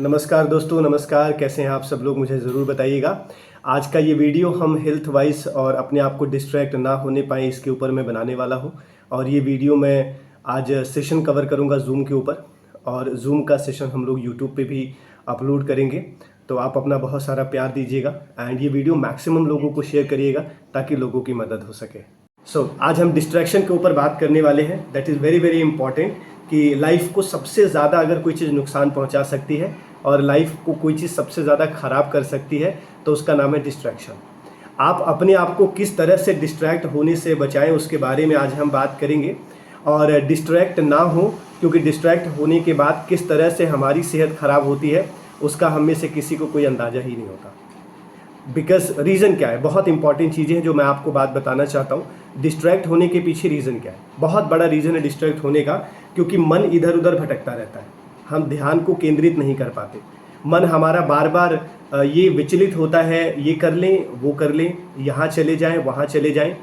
नमस्कार दोस्तों, नमस्कार। कैसे हैं आप सब लोग, मुझे ज़रूर बताइएगा। आज का ये वीडियो हम हेल्थ वाइज और अपने आप को डिस्ट्रैक्ट ना होने पाए इसके ऊपर मैं बनाने वाला हूँ। और ये वीडियो मैं आज सेशन कवर करूँगा जूम के ऊपर, और जूम का सेशन हम लोग यूट्यूब पे भी अपलोड करेंगे। तो आप अपना बहुत सारा प्यार दीजिएगा एंड ये वीडियो मैक्सिमम लोगों को शेयर करिएगा ताकि लोगों की मदद हो सके। आज हम डिस्ट्रैक्शन के ऊपर बात करने वाले हैं। That is very very important कि लाइफ को सबसे ज़्यादा अगर कोई चीज़ नुकसान पहुंचा सकती है और लाइफ को कोई चीज़ सबसे ज़्यादा ख़राब कर सकती है तो उसका नाम है डिस्ट्रैक्शन। आप अपने आप को किस तरह से डिस्ट्रैक्ट होने से बचाएं उसके बारे में आज हम बात करेंगे। और डिस्ट्रैक्ट ना हो, क्योंकि डिस्ट्रैक्ट होने के बाद किस तरह से हमारी सेहत ख़राब होती है उसका हम में से किसी को कोई अंदाज़ा ही नहीं होता। बिकॉज रीज़न क्या है, बहुत इंपॉर्टेंट चीज़ें हैं जो मैं आपको बात बताना चाहता हूँ। डिस्ट्रैक्ट होने के पीछे रीज़न क्या है, बहुत बड़ा रीज़न है डिस्ट्रैक्ट होने का, क्योंकि मन इधर उधर भटकता रहता है। हम ध्यान को केंद्रित नहीं कर पाते। मन हमारा बार बार ये विचलित होता है, ये कर लें वो कर लें, यहाँ चले जाएं वहाँ चले जाएं।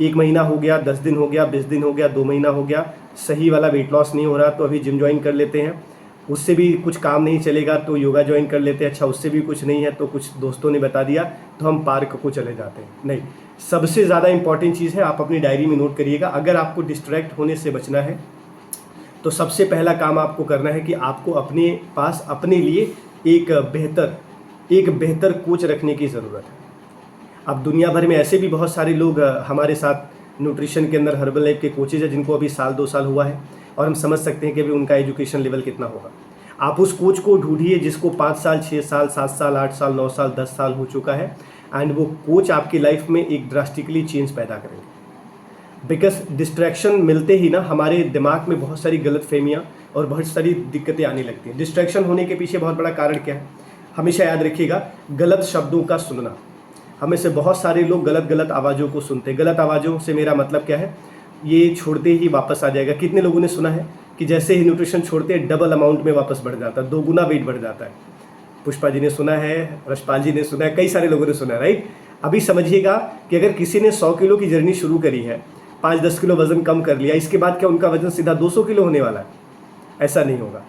1 महीना हो गया, 10 दिन हो गया, 20 दिन हो गया, 2 महीना हो गया, सही वाला वेट लॉस नहीं हो रहा तो अभी जिम ज्वाइन कर लेते हैं। उससे भी कुछ काम नहीं चलेगा तो योगा ज्वाइन कर लेते हैं। अच्छा, उससे भी कुछ नहीं है तो कुछ दोस्तों ने बता दिया तो हम पार्क को चले जाते हैं। नहीं, सबसे ज़्यादा इंपॉर्टेंट चीज़ है, आप अपनी डायरी में नोट करिएगा। अगर आपको डिस्ट्रैक्ट होने से बचना है तो सबसे पहला काम आपको करना है कि आपको अपने पास अपने लिए एक बेहतर कोच रखने की ज़रूरत है। अब दुनिया भर में ऐसे भी बहुत सारे लोग हमारे साथ न्यूट्रिशन के अंदर हर्बल लाइफ के कोचेज हैं जिनको अभी 1-2 साल हुआ है, और हम समझ सकते हैं कि अभी उनका एजुकेशन लेवल कितना होगा। आप उस कोच को ढूंढिए जिसको 5 साल, 6 साल, 7 साल, 8 साल, 9 साल, 10 साल हो चुका है, एंड वो कोच आपकी लाइफ में एक ड्रास्टिकली चेंज पैदा करेंगे। बिकॉज डिस्ट्रैक्शन मिलते ही ना हमारे दिमाग में बहुत सारी गलतफहमियाँ और बहुत सारी दिक्कतें आने लगती हैं। डिस्ट्रैक्शन होने के पीछे बहुत बड़ा कारण क्या है, हमेशा याद रखिएगा, गलत शब्दों का सुनना। हमें से बहुत सारे लोग गलत आवाज़ों को सुनते हैं। गलत आवाज़ों से मेरा मतलब क्या है, ये छोड़ते ही वापस आ जाएगा। कितने लोगों ने सुना है कि जैसे ही न्यूट्रिशन छोड़ते हैं डबल अमाउंट में वापस बढ़ जाता है, 2 गुना वेट बढ़ जाता है। पुष्पा जी ने सुना है, रशपाल जी ने सुना है, कई सारे लोगों ने सुना है, राइट। अभी समझिएगा कि अगर किसी ने 100 किलो की जर्नी शुरू करी है, 5-10 किलो वजन कम कर लिया, इसके बाद क्या उनका वजन सीधा 200 किलो होने वाला है? ऐसा नहीं होगा।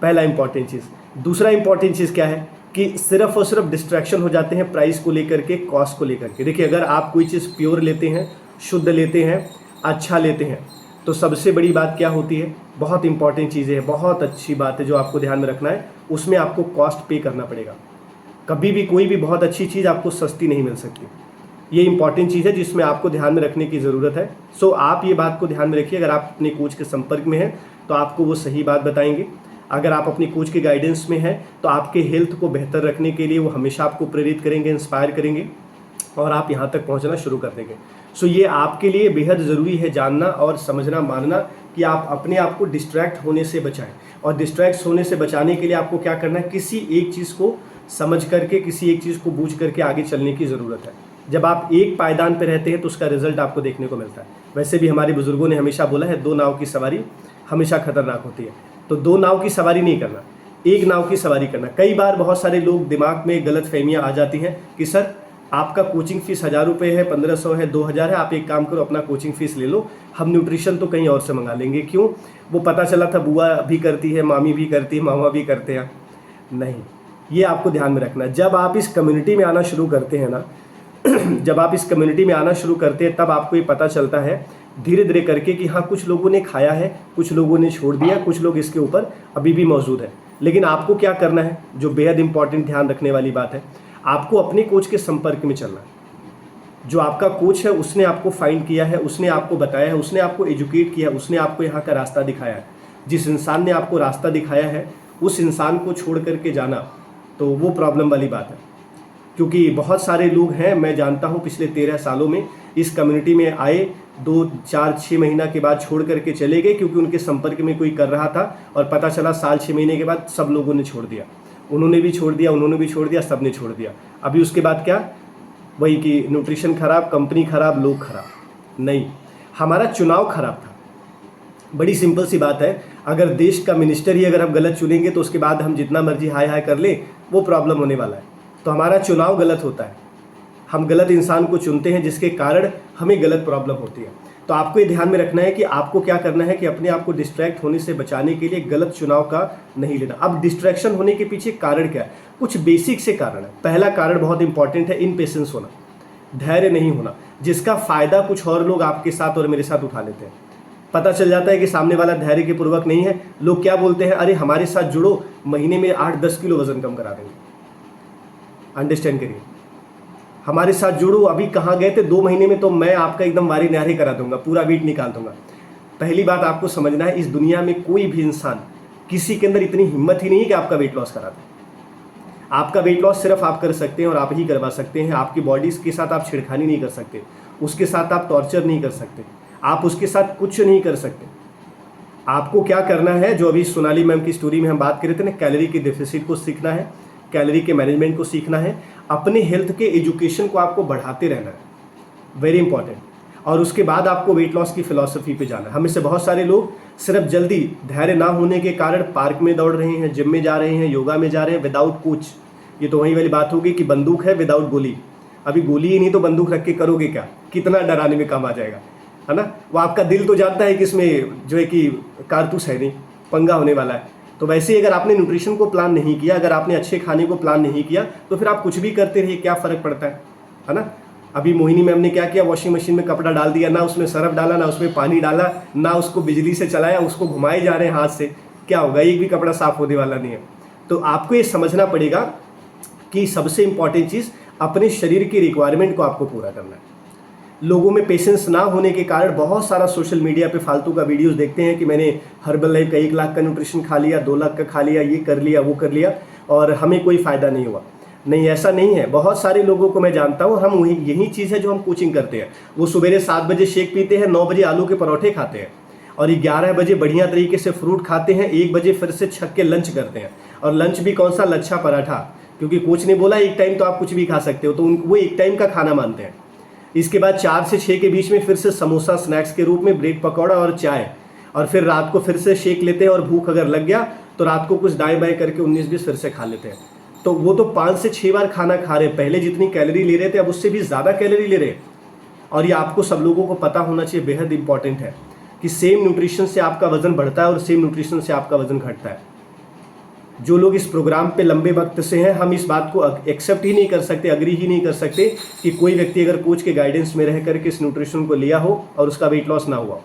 पहला इंपॉर्टेंट चीज़। दूसरा इंपॉर्टेंट चीज़ क्या है कि सिर्फ और सिर्फ डिस्ट्रैक्शन हो जाते हैं प्राइस को लेकर के, कॉस्ट को लेकर के। देखिए, अगर आप कोई चीज़ प्योर लेते हैं, शुद्ध लेते हैं, अच्छा लेते हैं, तो सबसे बड़ी बात क्या होती है, बहुत इंपॉर्टेंट चीज़ें हैं, बहुत अच्छी बात है जो आपको ध्यान में रखना है, उसमें आपको कॉस्ट पे करना पड़ेगा। कभी भी कोई भी बहुत अच्छी चीज़ आपको सस्ती नहीं मिल सकती। ये इंपॉर्टेंट चीज़ है जिसमें आपको ध्यान में रखने की ज़रूरत है। आप ये बात को ध्यान में रखिए। अगर आप अपने कोच के संपर्क में हैं तो आपको वो सही बात बताएंगे। अगर आप अपने कोच के गाइडेंस में हैं तो आपके हेल्थ को बेहतर रखने के लिए वो हमेशा आपको प्रेरित करेंगे, इंस्पायर करेंगे, और आप यहाँ तक पहुँचना शुरू कर देंगे। ये आपके लिए बेहद ज़रूरी है जानना और समझना, मानना कि आप अपने आप को डिस्ट्रैक्ट होने से बचाएं। और डिस्ट्रैक्ट होने से बचाने के लिए आपको क्या करना है, किसी एक चीज़ को समझ करके, किसी एक चीज़ को बूझ करके आगे चलने की ज़रूरत है। जब आप एक पायदान पर रहते हैं तो उसका रिजल्ट आपको देखने को मिलता है। वैसे भी हमारे बुजुर्गों ने हमेशा बोला है, 2 नाव की सवारी हमेशा खतरनाक होती है। तो 2 नाव की सवारी नहीं करना, 1 नाव की सवारी करना। कई बार बहुत सारे लोग दिमाग में गलतफहमियां आ जाती हैं कि सर आपका कोचिंग फीस 1000 रुपये है, 1500 है, 2000 है, आप एक काम करो अपना कोचिंग फीस ले लो, हम न्यूट्रिशन तो कहीं और से मंगा लेंगे। क्यों? वो पता चला था बुआ भी करती है, मामी भी करती है, मामा भी करते हैं। नहीं, ये आपको ध्यान में रखना। जब आप इस कम्युनिटी में आना शुरू करते हैं ना जब आप इस कम्युनिटी में आना शुरू करते हैं तब आपको ये पता चलता है धीरे धीरे करके कि हाँ, कुछ लोगों ने खाया है, कुछ लोगों ने छोड़ दिया, कुछ लोग इसके ऊपर अभी भी मौजूद है। लेकिन आपको क्या करना है, जो बेहद इंपॉर्टेंट ध्यान रखने वाली बात है, आपको अपने कोच के संपर्क में चलना है। जो आपका कोच है उसने आपको फाइंड किया है, उसने आपको बताया है, उसने आपको एजुकेट किया है, उसने आपको यहाँ का रास्ता दिखाया है। जिस इंसान ने आपको रास्ता दिखाया है उस इंसान को छोड़ करके जाना तो वो प्रॉब्लम वाली बात है। क्योंकि बहुत सारे लोग हैं, मैं जानता हूँ, पिछले 13 सालों में इस कम्युनिटी में आए, 2, 4, 6 महीना के बाद छोड़ करके चले गए क्योंकि उनके संपर्क में कोई कर रहा था, और पता चला साल 6 महीने के बाद सब लोगों ने छोड़ दिया। उन्होंने भी छोड़ दिया, उन्होंने भी छोड़ दिया, सब ने छोड़ दिया। अभी उसके बाद क्या, वही कि न्यूट्रिशन खराब, कंपनी खराब, लोग खराब। नहीं, हमारा चुनाव खराब था। बड़ी सिंपल सी बात है, अगर देश का मिनिस्टर ही अगर हम गलत चुनेंगे तो उसके बाद हम जितना मर्जी हाय हाय कर लें, वो प्रॉब्लम होने वाला है। तो हमारा चुनाव गलत होता है, हम गलत इंसान को चुनते हैं जिसके कारण हमें गलत प्रॉब्लम होती है। तो आपको ये ध्यान में रखना है कि आपको क्या करना है कि अपने आप को डिस्ट्रैक्ट होने से बचाने के लिए गलत चुनाव का नहीं लेना। अब डिस्ट्रैक्शन होने के पीछे कारण क्या है? कुछ बेसिक से कारण है। पहला कारण बहुत इंपॉर्टेंट है, इनपेशेंस होना, धैर्य नहीं होना, जिसका फायदा कुछ और लोग आपके साथ और मेरे साथ उठा लेते हैं। पता चल जाता है कि सामने वाला धैर्य के पूर्वक नहीं है, लोग क्या बोलते हैं, अरे हमारे साथ जुड़ो, महीने में 8-10 किलो वजन कम करा देंगे। अंडरस्टैंड करिए, हमारे साथ जुड़ो, अभी कहाँ गए थे, 2 महीने में तो मैं आपका एकदम वारी न्यारी करा दूंगा, पूरा वेट निकाल दूंगा। पहली बात आपको समझना है, इस दुनिया में कोई भी इंसान, किसी के अंदर इतनी हिम्मत ही नहीं है कि आपका वेट लॉस करा दे। आपका वेट लॉस सिर्फ आप कर सकते हैं और आप ही करवा सकते हैं। आपकी बॉडी के साथ आप छेड़खानी नहीं कर सकते, उसके साथ आप टॉर्चर नहीं कर सकते, आप उसके साथ कुछ नहीं कर सकते। आपको क्या करना है, जो अभी सोनाली मैम की स्टोरी में हम बात कर रहे थे ना, कैलोरी के डेफिसिट को सीखना है, कैलोरी के मैनेजमेंट को सीखना है, अपने हेल्थ के एजुकेशन को आपको बढ़ाते रहना है, वेरी इंपॉर्टेंट। और उसके बाद आपको वेट लॉस की फिलॉसफी पे जाना है। हमें से बहुत सारे लोग सिर्फ जल्दी धैर्य ना होने के कारण पार्क में दौड़ रहे हैं, जिम में जा रहे हैं, योगा में जा रहे हैं विदाउट कोच। ये तो वही वाली बात होगी कि बंदूक है विदाउट गोली। अभी गोली ही नहीं तो बंदूक रख के करोगे क्या? कितना डराने में काम आ जाएगा, है ना? वो आपका दिल तो जानता है कि इसमें जो है कि कारतूस है नहीं, पंगा होने वाला है। तो वैसे ही अगर आपने न्यूट्रिशन को प्लान नहीं किया, अगर आपने अच्छे खाने को प्लान नहीं किया, तो फिर आप कुछ भी करते रहिए, क्या फ़र्क पड़ता है ना? अभी मोहिनी मैम ने क्या किया, वॉशिंग मशीन में कपड़ा डाल दिया, ना उसमें सरफ डाला, ना उसमें पानी डाला, ना उसको बिजली से चलाया, उसको घुमाए जा रहे हैं हाथ से, क्या होगा? एक भी कपड़ा साफ होने वाला नहीं है। तो आपको ये समझना पड़ेगा कि सबसे इंपॉर्टेंट चीज़, अपने शरीर की रिक्वायरमेंट को आपको पूरा करना है। लोगों में पेशेंस ना होने के कारण बहुत सारा सोशल मीडिया पे फालतू का वीडियोस देखते हैं कि मैंने हर्बल लाइफ का 1 लाख का न्यूट्रिशन खा लिया, 2 लाख का खा लिया, ये कर लिया, वो कर लिया, और हमें कोई फ़ायदा नहीं हुआ। नहीं, ऐसा नहीं है। बहुत सारे लोगों को मैं जानता हूँ, हम यही चीज़ है जो हम कोचिंग करते हैं। वो सुबह 7 बजे शेक पीते हैं, 9 बजे आलू के परोठे खाते हैं, और 11 बजे बढ़िया तरीके से फ्रूट खाते हैं, 1 बजे फिर से छक के लंच करते हैं। और लंच भी कौन सा? लच्छा पराठा, क्योंकि कोच ने बोला एक टाइम तो आप कुछ भी खा सकते हो, तो वो एक टाइम का खाना मानते हैं। इसके बाद 4 से 6 के बीच में फिर से समोसा स्नैक्स के रूप में, ब्रेड पकौड़ा और चाय, और फिर रात को फिर से शेक लेते हैं, और भूख अगर लग गया तो रात को कुछ दाएं बाएं करके 19-20 फिर से खा लेते हैं। तो वो तो 5 से 6 बार खाना खा रहे हैं। पहले जितनी कैलोरी ले रहे थे, अब उससे भी ज़्यादा कैलोरी ले रहे हैं। और ये आपको सब लोगों को पता होना चाहिए, बेहद इंपॉर्टेंट है कि सेम न्यूट्रिशन से आपका वजन बढ़ता है और सेम न्यूट्रिशन से आपका वजन घटता है। जो लोग इस प्रोग्राम पे लंबे वक्त से हैं, हम इस बात को एक्सेप्ट ही नहीं कर सकते, अग्री ही नहीं कर सकते कि कोई व्यक्ति अगर कोच के गाइडेंस में रह करके इस न्यूट्रिशन को लिया हो और उसका वेट लॉस ना हुआ।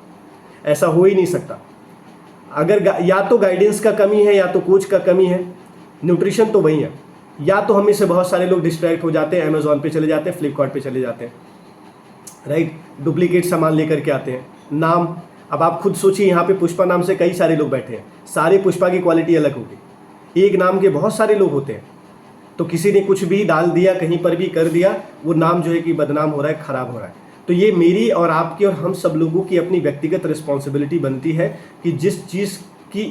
ऐसा हो ही नहीं सकता। अगर या तो गाइडेंस का कमी है या तो कोच का कमी है, न्यूट्रिशन तो वही है। या तो हम इससे बहुत सारे लोग डिस्ट्रैक्ट हो जाते हैं, अमेजोन पे चले जाते हैं, फ्लिपकार्ट पे चले जाते हैं, राइट, डुप्लीकेट सामान लेकर के आते हैं। नाम, अब आप खुद सोचिए, यहाँ पे पुष्पा नाम से कई सारे लोग बैठे हैं, सारे पुष्पा की क्वालिटी अलग होगी। एक नाम के बहुत सारे लोग होते हैं, तो किसी ने कुछ भी डाल दिया, कहीं पर भी कर दिया, वो नाम जो है कि बदनाम हो रहा है, खराब हो रहा है। तो ये मेरी और आपकी और हम सब लोगों की अपनी व्यक्तिगत रिस्पॉन्सिबिलिटी बनती है कि जिस चीज़ की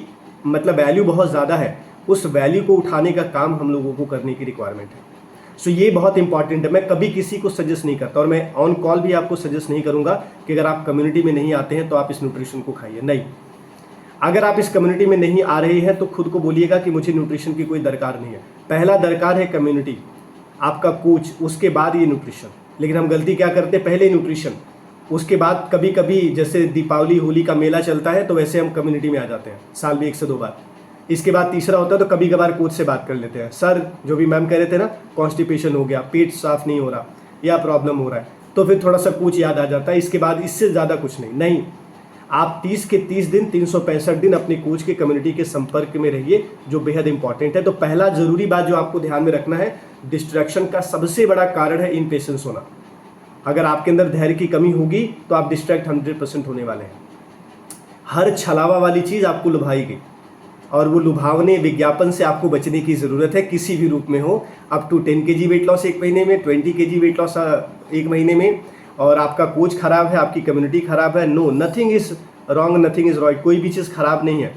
मतलब वैल्यू बहुत ज़्यादा है, उस वैल्यू को उठाने का काम हम लोगों को करने की रिक्वायरमेंट है। सो ये बहुत इंपॉर्टेंट है। मैं कभी किसी को सजेस्ट नहीं करता, और मैं ऑन कॉल भी आपको सजेस्ट नहीं करूँगा कि अगर आप कम्युनिटी में नहीं आते हैं तो आप इस न्यूट्रिशन को खाइए। नहीं, अगर आप इस कम्युनिटी में नहीं आ रहे हैं तो खुद को बोलिएगा कि मुझे न्यूट्रिशन की कोई दरकार नहीं है। पहला दरकार है कम्युनिटी, आपका कोच, उसके बाद ये न्यूट्रिशन। लेकिन हम गलती क्या करते हैं, पहले न्यूट्रिशन, उसके बाद कभी कभी जैसे दीपावली होली का मेला चलता है तो वैसे हम कम्युनिटी में आ जाते हैं, साल में 1 से 2 बार। इसके बाद तीसरा होता है तो कभी कभार कोच से बात कर लेते हैं, सर जो भी मैम कह रहे थे ना, कॉन्स्टिपेशन हो गया, पेट साफ नहीं हो रहा या प्रॉब्लम हो रहा है, तो फिर थोड़ा सा कोच याद आ जाता है। इसके बाद इससे ज़्यादा कुछ नहीं। आप 30 के 30 दिन 365 दिन अपने कोच के कम्युनिटी के संपर्क में रहिए, जो बेहद इंपॉर्टेंट है। तो पहला जरूरी बात जो आपको ध्यान में रखना है, डिस्ट्रैक्शन का सबसे बड़ा कारण है इनपेशेंस होना। अगर आपके अंदर धैर्य की कमी होगी तो आप डिस्ट्रैक्ट 100% होने वाले हैं। हर छलावा वाली चीज़ आपको लुभाएगी, और वो लुभावने विज्ञापन से आपको बचने की ज़रूरत है, किसी भी रूप में हो। Up to 10 kg weight loss 1 महीने में, 20 kg वेट लॉस 1 महीने में, और आपका कोच खराब है, आपकी कम्युनिटी खराब है। No, nothing is wrong, nothing is right, कोई भी चीज़ खराब नहीं है।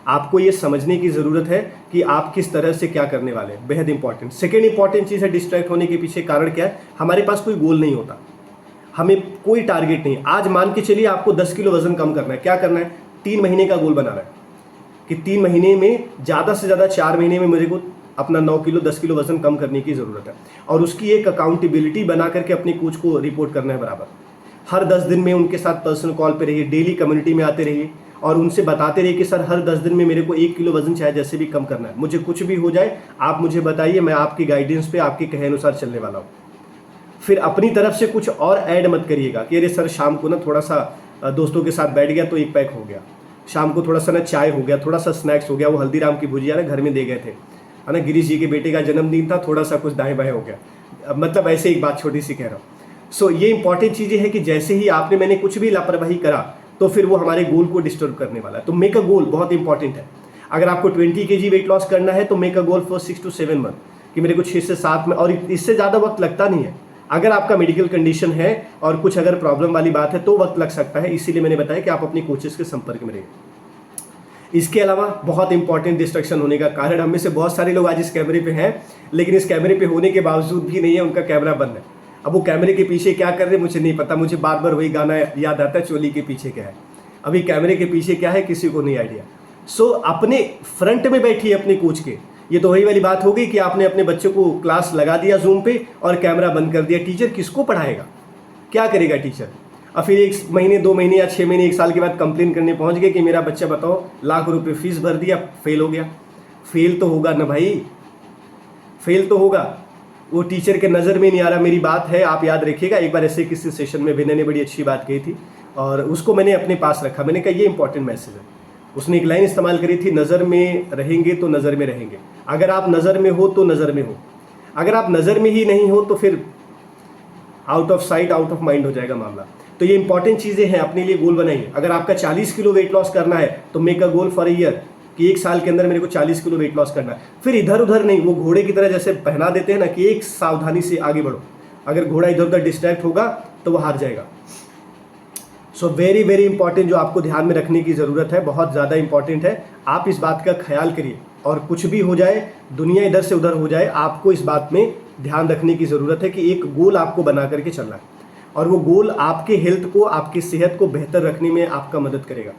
आपको ये समझने की ज़रूरत है कि आप किस तरह से क्या करने वाले हैं, बेहद इंपॉर्टेंट। सेकेंड इंपॉर्टेंट चीज़ है डिस्ट्रैक्ट होने के पीछे कारण क्या है, हमारे पास कोई गोल नहीं होता, हमें कोई टारगेट नहीं। आज मान के चलिए आपको 10 किलो वजन कम करना है, क्या करना है, 3 महीने का गोल बनाना है कि 3 महीने में ज़्यादा से ज़्यादा 4 महीने में मुझे को अपना 9 किलो 10 किलो वजन कम करने की ज़रूरत है, और उसकी एक अकाउंटेबिलिटी बना करके अपने कोच को रिपोर्ट करना है बराबर। हर 10 दिन में उनके साथ पर्सनल कॉल पे रहिए, डेली कम्युनिटी में आते रहिए और उनसे बताते रहिए कि सर हर 10 दिन में मेरे को 1 किलो वजन चाहे जैसे भी कम करना है, मुझे कुछ भी हो जाए आप मुझे बताइए, मैं आपकी गाइडेंस पे आपके कहे अनुसार चलने वाला हूँ। फिर अपनी तरफ से कुछ और ऐड मत करिएगा कि अरे सर शाम को ना थोड़ा सा दोस्तों के साथ बैठ गया तो 1 पैक हो गया, शाम को थोड़ा सा ना चाय हो गया, थोड़ा सा स्नैक्स हो गया, वो हल्दीराम की भुजिया ना घर में दे गए थे, है ना, गिरीश जी के बेटे का जन्मदिन था, थोड़ा सा कुछ दाएं बाएं हो गया, मतलब ऐसे एक बात छोटी सी कह रहा हूँ। सो ये इंपॉर्टेंट चीज़ें हैं कि जैसे ही मैंने कुछ भी लापरवाही करा तो फिर वो हमारे गोल को डिस्टर्ब करने वाला है। तो मेक अ गोल बहुत इंपॉर्टेंट है। अगर आपको 20 kg वेट लॉस करना है तो make a goal for 6 to 7 month कि मेरे को 6 से 7 में, और इससे ज़्यादा वक्त लगता नहीं है। अगर आपका मेडिकल कंडीशन है और कुछ अगर प्रॉब्लम वाली बात है तो वक्त लग सकता है, इसीलिए मैंने बताया कि आप अपनी कोचेस के संपर्क में रहिए। इसके अलावा बहुत इंपॉर्टेंट डिस्ट्रक्शन होने का कारण, हम में से बहुत सारे लोग आज इस कैमरे पे हैं लेकिन इस कैमरे पे होने के बावजूद भी नहीं है, उनका कैमरा बंद है। अब वो कैमरे के पीछे क्या कर रहे हैं मुझे नहीं पता, मुझे बार बार वही गाना याद आता है, चोली के पीछे क्या है। अभी कैमरे के पीछे क्या है किसी को नहीं आइडिया। सो अपने फ्रंट में बैठिए अपने कोच के। ये तो वही वाली बात हो गई कि आपने अपने बच्चे को क्लास लगा दिया जूम पे और कैमरा बंद कर दिया। टीचर किसको पढ़ाएगा, क्या करेगा टीचर? और फिर 1 महीने 2 महीने या 6 महीने 1 साल के बाद कंप्लेन करने पहुंच गए कि मेरा बच्चा बताओ लाख रुपए फीस भर दिया, फेल हो गया। फेल तो होगा ना भाई, फेल तो होगा। वो टीचर के नज़र में नहीं आ रहा। मेरी बात है, आप याद रखिएगा, एक बार ऐसे किसी सेशन में विनय ने बड़ी अच्छी बात कही थी और उसको मैंने अपने पास रखा। मैंने कहा ये इंपॉर्टेंट मैसेज है। उसने एक लाइन इस्तेमाल करी थी, नज़र में रहेंगे तो नज़र में रहेंगे। अगर आप नज़र में हो तो नज़र में हो, अगर आप नज़र में ही नहीं हो तो फिर out of sight out of mind हो जाएगा मामला। तो ये इंपॉर्टेंट चीज़ें हैं, अपने लिए गोल बनाइए। अगर आपका 40 किलो वेट लॉस करना है तो make a goal for a year कि 1 साल के अंदर मेरे को 40 किलो वेट लॉस करना है। फिर इधर उधर नहीं, वो घोड़े की तरह जैसे पहना देते हैं ना कि एक सावधानी से आगे बढ़ो। अगर घोड़ा इधर उधर डिस्ट्रैक्ट होगा तो वो हार जाएगा। सो वेरी वेरी इंपॉर्टेंट जो आपको ध्यान में रखने की ज़रूरत है, बहुत ज़्यादा इंपॉर्टेंट है। आप इस बात का ख्याल करिए और कुछ भी हो जाए, दुनिया इधर से उधर हो जाए, आपको इस बात में ध्यान रखने की ज़रूरत है कि एक गोल आपको बना करके चलना है और वो गोल आपके हेल्थ को, आपकी सेहत को बेहतर रखने में आपका मदद करेगा।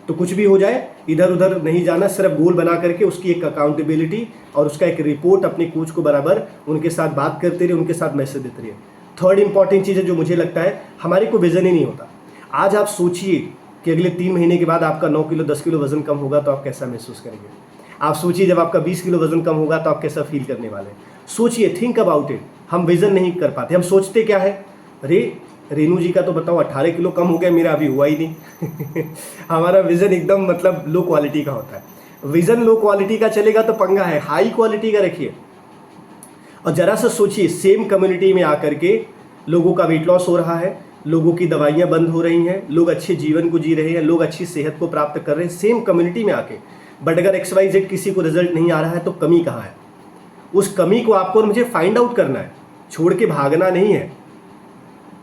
तो कुछ भी हो जाए इधर उधर नहीं जाना, सिर्फ गोल बना करके उसकी एक अकाउंटेबिलिटी और उसका एक रिपोर्ट अपने कोच को बराबर उनके साथ बात करते रहिए, उनके साथ मैसेज देते रहिए। थर्ड इंपॉर्टेंट चीज़ है जो मुझे लगता है, हमारे को विजन ही नहीं होता। आज आप सोचिए कि अगले 3 महीने के बाद आपका 9 किलो 10 किलो वजन कम होगा तो आप कैसा महसूस करेंगे। आप सोचिए जब आपका 20 किलो वजन कम होगा तो आप कैसा फील करने वाले हैं। सोचिए, थिंक अबाउट इट। हम विजन नहीं कर पाते, हम सोचते क्या है, अरे रेनू जी का तो बताओ 18 किलो कम हो गया, मेरा अभी हुआ ही नहीं। हमारा विजन एकदम मतलब लो क्वालिटी का होता है। विजन लो क्वालिटी का चलेगा तो पंगा है, हाई क्वालिटी का रखिए। और जरा सा सोचिए, सेम कम्युनिटी में आकर के लोगों का वेट लॉस हो रहा है, लोगों की दवाइयां बंद हो रही हैं, लोग अच्छे जीवन को जी रहे हैं, लोग अच्छी सेहत को प्राप्त कर रहे हैं सेम कम्युनिटी में आके। बट अगर XYZ किसी को रिजल्ट नहीं आ रहा है तो कमी कहाँ है? उस कमी को आपको और मुझे फाइंड आउट करना है, छोड़ के भागना नहीं है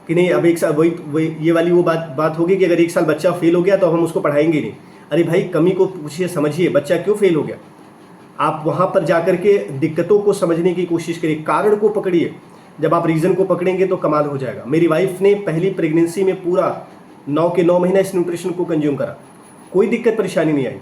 कि नहीं अब 1 साल वही ये वाली वो बात होगी कि अगर 1 साल बच्चा फेल हो गया तो हम उसको पढ़ाएंगे नहीं। अरे भाई, कमी को पूछिए, समझिए बच्चा क्यों फेल हो गया। आप वहाँ पर जाकर के दिक्कतों को समझने की कोशिश करिए, कारण को पकड़िए। जब आप रीज़न को पकड़ेंगे तो कमाल हो जाएगा। मेरी वाइफ ने पहली प्रेगनेंसी में पूरा 9 के 9 महीना इस न्यूट्रिशन को कंज्यूम करा, कोई दिक्कत परेशानी नहीं आई।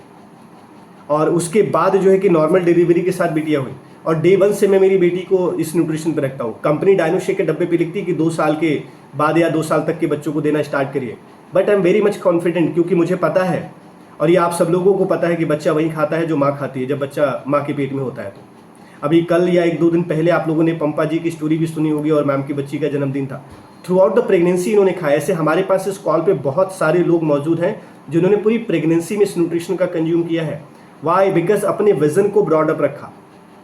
और उसके बाद जो है कि नॉर्मल डिलीवरी के साथ बिटिया हुई और डे 1 से मैं मेरी बेटी को इस न्यूट्रिशन पर रखता हूँ। कंपनी डायनोशेक के डब्बे पे लिखती है कि 2 साल के बाद या 2 साल तक के बच्चों को देना स्टार्ट करिए। But I am very much confident, क्योंकि मुझे पता है और ये आप सब लोगों को पता है कि बच्चा वही खाता है जो माँ खाती है, जब बच्चा माँ के पेट में होता है। तो अभी कल या 1-2 दिन पहले आप लोगों ने पंपा जी की स्टोरी भी सुनी होगी और मैम की बच्ची का जन्मदिन था। थ्रू आउट द प्रेगनेंसी इन्होंने खाया। ऐसे हमारे पास इस कॉल पे बहुत सारे लोग मौजूद हैं जिन्होंने पूरी प्रेगनेंसी में इस न्यूट्रिशन का कंज्यूम किया है। वाई? बिकॉज अपने विजन को ब्रॉड अप रखा,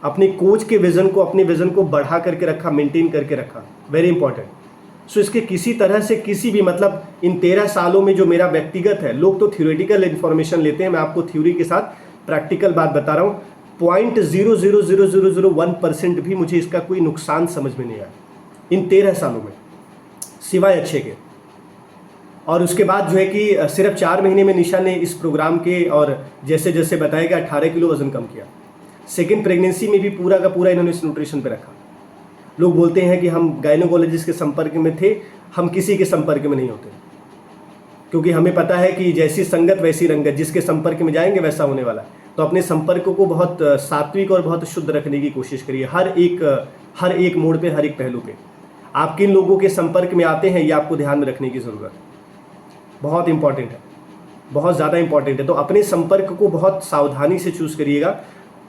अपने कोच के विजन को, अपने विजन को बढ़ा करके रखा, मेंटेन करके रखा। Very important. सो इसके किसी तरह से किसी भी मतलब इन 13 सालों में जो मेरा व्यक्तिगत है, लोग तो थ्योरेटिकल इन्फॉर्मेशन लेते हैं, मैं आपको थ्योरी के साथ प्रैक्टिकल बात बता रहा हूँ। 0.00001% भी मुझे इसका कोई नुकसान समझ में नहीं आया इन 13 सालों में, सिवाय अच्छे के। और उसके बाद जो है कि सिर्फ 4 महीने में निशा ने इस प्रोग्राम के और जैसे जैसे बताएगा 18 किलो वजन कम किया। सेकेंड प्रेगनेंसी में भी पूरा का पूरा इन्होंने इस न्यूट्रिशन पे रखा। लोग बोलते हैं कि हम गायनोकोलॉजिस्ट के संपर्क में थे, हम किसी के संपर्क में नहीं होते, क्योंकि हमें पता है कि जैसी संगत वैसी रंगत, जिसके संपर्क में जाएंगे वैसा होने वाला है। तो अपने संपर्क को बहुत सात्विक और बहुत शुद्ध रखने की कोशिश करिए, हर एक मोड़ पे, हर एक पहलू पे। आप किन लोगों के संपर्क में आते हैं ये आपको ध्यान में रखने की ज़रूरत है, बहुत इंपॉर्टेंट है, बहुत ज़्यादा इंपॉर्टेंट है। तो अपने संपर्क को बहुत सावधानी से चूज़ करिएगा,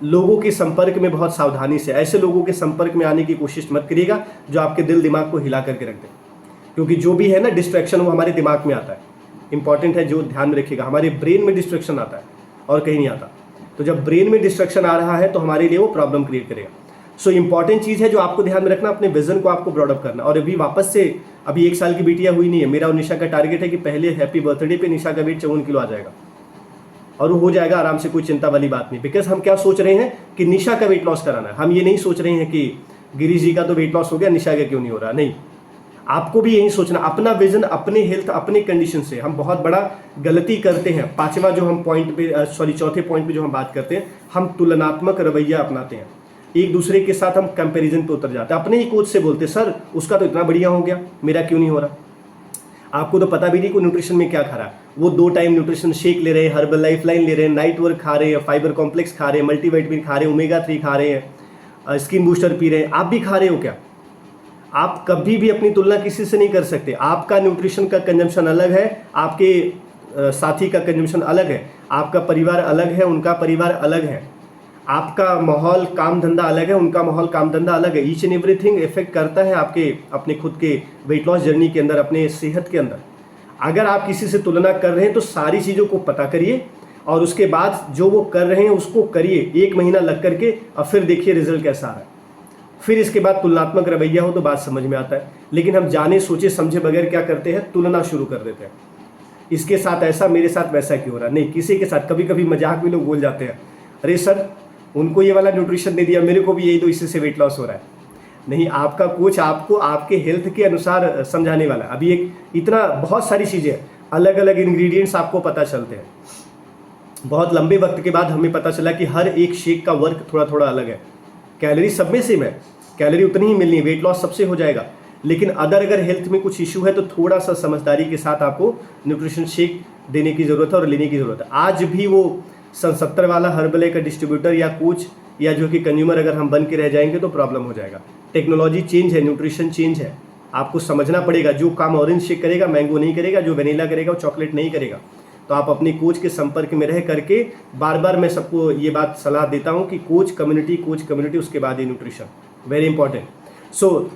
लोगों के संपर्क में बहुत सावधानी से, ऐसे लोगों के संपर्क में आने की कोशिश मत करिएगा जो आपके दिल दिमाग को हिला करके रख दें, क्योंकि जो भी है ना डिस्ट्रैक्शन वो हमारे दिमाग में आता है। इंपॉर्टेंट है, जो ध्यान में रखिएगा, हमारे ब्रेन में डिस्ट्रैक्शन आता है और कहीं नहीं आता। तो जब ब्रेन में डिस्ट्रैक्शन आ रहा है तो हमारे लिए वो प्रॉब्लम क्रिएट करेगा। सो इंपॉर्टेंट चीज़ है जो आपको ध्यान में रखना, अपने विजन को आपको ब्रॉडअप करना। और अभी वापस से अभी 1 साल की बेटियां हुई नहीं है, मेरा और निशा का टारगेट है कि पहले हैप्पी बर्थडे पे निशा का वेट 54 किलो आ जाएगा और वो हो जाएगा आराम से, कोई चिंता वाली बात नहीं। बिकॉज हम क्या सोच रहे हैं कि निशा का वेट लॉस कराना है, हम ये नहीं सोच रहे हैं कि गिरीश जी का तो वेट लॉस हो गया, निशा का क्यों नहीं हो रहा। नहीं, आपको भी यही सोचना, अपना विजन, अपने हेल्थ, अपने कंडीशन से। हम बहुत बड़ा गलती करते हैं। पांचवा जो हम पॉइंट पे चौथे पॉइंट पे जो हम बात करते हैं, हम तुलनात्मक रवैया अपनाते हैं, एक दूसरे के साथ हम कंपैरिजन पे उतर जाते हैं। अपने ही कोच से बोलते सर उसका तो इतना बढ़िया हो गया, मेरा क्यों नहीं हो रहा। आपको तो पता भी नहीं कि न्यूट्रिशन में क्या खा रहा है। वो 2 टाइम न्यूट्रिशन शेक ले रहे हैं, हर्बल लाइफ लाइन ले रहे हैं, नाइट वर्क खा रहे हैं, फाइबर कॉम्प्लेक्स खा रहे हैं, मल्टीविटामिन खा रहे हैं, ओमेगा 3 खा रहे हैं, स्किन बूस्टर पी रहे हैं। आप भी खा रहे हो क्या? आप कभी भी अपनी तुलना किसी से नहीं कर सकते। आपका न्यूट्रिशन का कंजम्पशन अलग है, आपके साथी का कंजम्पशन अलग है, आपका परिवार अलग है, उनका परिवार अलग है, आपका माहौल काम धंधा अलग है, उनका माहौल काम धंधा अलग है। ईच एंड एवरीथिंग इफेक्ट करता है आपके अपने खुद के वेट लॉस जर्नी के अंदर, अपने सेहत के अंदर। अगर आप किसी से तुलना कर रहे हैं तो सारी चीज़ों को पता करिए और उसके बाद जो वो कर रहे हैं उसको करिए 1 महीना लग करके, और फिर देखिए रिजल्ट कैसा आ रहा है। फिर इसके बाद तुलनात्मक रवैया हो तो बात समझ में आता है। लेकिन हम जाने सोचे समझे बगैर क्या करते हैं, तुलना शुरू कर देते हैं। इसके साथ ऐसा, मेरे साथ वैसा क्यों हो रहा। नहीं, किसी के साथ कभी कभी मजाक में लोग बोल जाते हैं, अरे सर उनको ये वाला न्यूट्रिशन दे दिया, मेरे को भी यही दो, इसी से वेट लॉस हो रहा है। नहीं, आपका कोच आपको आपके हेल्थ के अनुसार समझाने वाला है। अभी एक इतना बहुत सारी चीज़ें, अलग अलग इंग्रेडिएंट्स आपको पता चलते हैं। बहुत लंबे वक्त के बाद हमें पता चला कि हर एक शेक का वर्क थोड़ा थोड़ा अलग है। कैलोरी सब में सेम है, कैलोरी उतनी ही मिलनी है, वेट लॉस सबसे हो जाएगा। लेकिन अगर हेल्थ में कुछ इशू है तो थोड़ा सा समझदारी के साथ आपको न्यूट्रिशन शेक देने की ज़रूरत है और लेने की ज़रूरत है। आज भी वो सन 70 वाला हर्बल का डिस्ट्रीब्यूटर या कोच या जो कि कंज्यूमर अगर हम बन के रह जाएंगे तो प्रॉब्लम हो जाएगा। टेक्नोलॉजी चेंज है, न्यूट्रिशन चेंज है, आपको समझना पड़ेगा। जो काम ऑरेंज शेक करेगा मैंगो नहीं करेगा, जो वेनिला करेगा वो चॉकलेट नहीं करेगा। तो आप अपने कोच के संपर्क में रह करके, बार बार मैं सबको ये बात सलाह देता हूँ कि कोच कम्युनिटी, उसके बाद ये न्यूट्रिशन, वेरी इंपॉर्टेंट। सो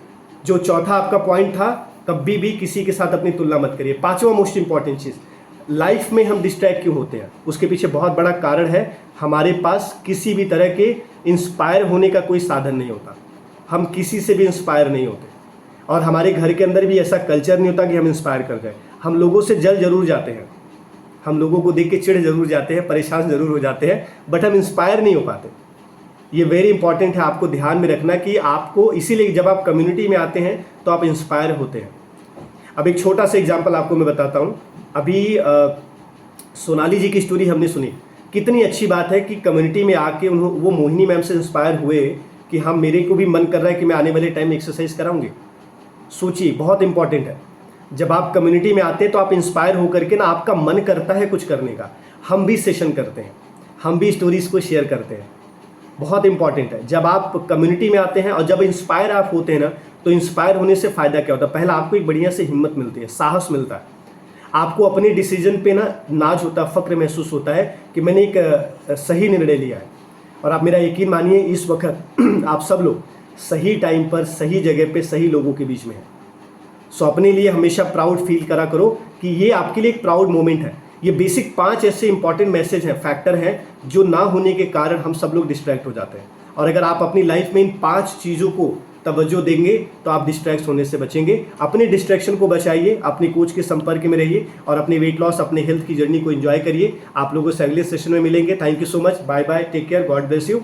जो चौथा आपका पॉइंट था, कभी भी किसी के साथ अपनी तुलना मत करिए। 5वां मोस्ट इंपॉर्टेंट चीज़, लाइफ में हम डिस्ट्रैक्ट क्यों होते हैं, उसके पीछे बहुत बड़ा कारण है, हमारे पास किसी भी तरह के इंस्पायर होने का कोई साधन नहीं होता। हम किसी से भी इंस्पायर नहीं होते और हमारे घर के अंदर भी ऐसा कल्चर नहीं होता कि हम इंस्पायर कर जाए। हम लोगों से जल जरूर जाते हैं, हम लोगों को देख के चिढ़ जरूर जाते हैं, परेशान जरूर हो जाते हैं, बट हम इंस्पायर नहीं हो पाते। ये वेरी इंपॉर्टेंट है, आपको ध्यान में रखना कि आपको, इसीलिए जब आप कम्युनिटी में आते हैं तो आप इंस्पायर होते हैं। अब एक छोटा सा एग्जांपल आपको मैं बताता हूँ। अभी सोनाली जी की स्टोरी हमने सुनी, कितनी अच्छी बात है कि कम्युनिटी में आके वो मोहिनी मैम से इंस्पायर हुए कि हाँ मेरे को भी मन कर रहा है कि मैं आने वाले टाइम में एक्सरसाइज कराऊंगी। सोचिए, बहुत इंपॉर्टेंट है। जब आप कम्युनिटी में आते हैं तो आप इंस्पायर होकर के ना, आपका मन करता है कुछ करने का। हम भी सेशन करते हैं, हम भी स्टोरीज को शेयर करते हैं, बहुत इंपॉर्टेंट है। जब आप कम्युनिटी में आते हैं और जब इंस्पायर आप होते हैं ना, तो इंस्पायर होने से फ़ायदा क्या होता है, पहला आपको एक बढ़िया से हिम्मत मिलती है, साहस मिलता है, आपको अपने डिसीजन पे ना नाज होता है, फ़क्र महसूस होता है कि मैंने एक सही निर्णय लिया है। और आप मेरा यकीन मानिए, इस वक्त आप सब लोग सही टाइम पर, सही जगह पे, सही लोगों के बीच में हैं। सो अपने लिए हमेशा प्राउड फील करा करो कि ये आपके लिए एक प्राउड मोमेंट है। ये बेसिक 5 ऐसे इंपॉर्टेंट मैसेज हैं, फैक्टर हैं, जो ना होने के कारण हम सब लोग डिस्ट्रैक्ट हो जाते हैं। और अगर आप अपनी लाइफ में इन 5 चीज़ों को तवज्जो देंगे तो आप डिस्ट्रैक्ट होने से बचेंगे। अपने डिस्ट्रैक्शन को बचाइए, अपने कोच के संपर्क में रहिए और अपने वेट लॉस, अपने हेल्थ की जर्नी को एंजॉय करिए। आप लोगों से अगले सेशन में मिलेंगे। Thank you so much, bye bye, take care, God bless you.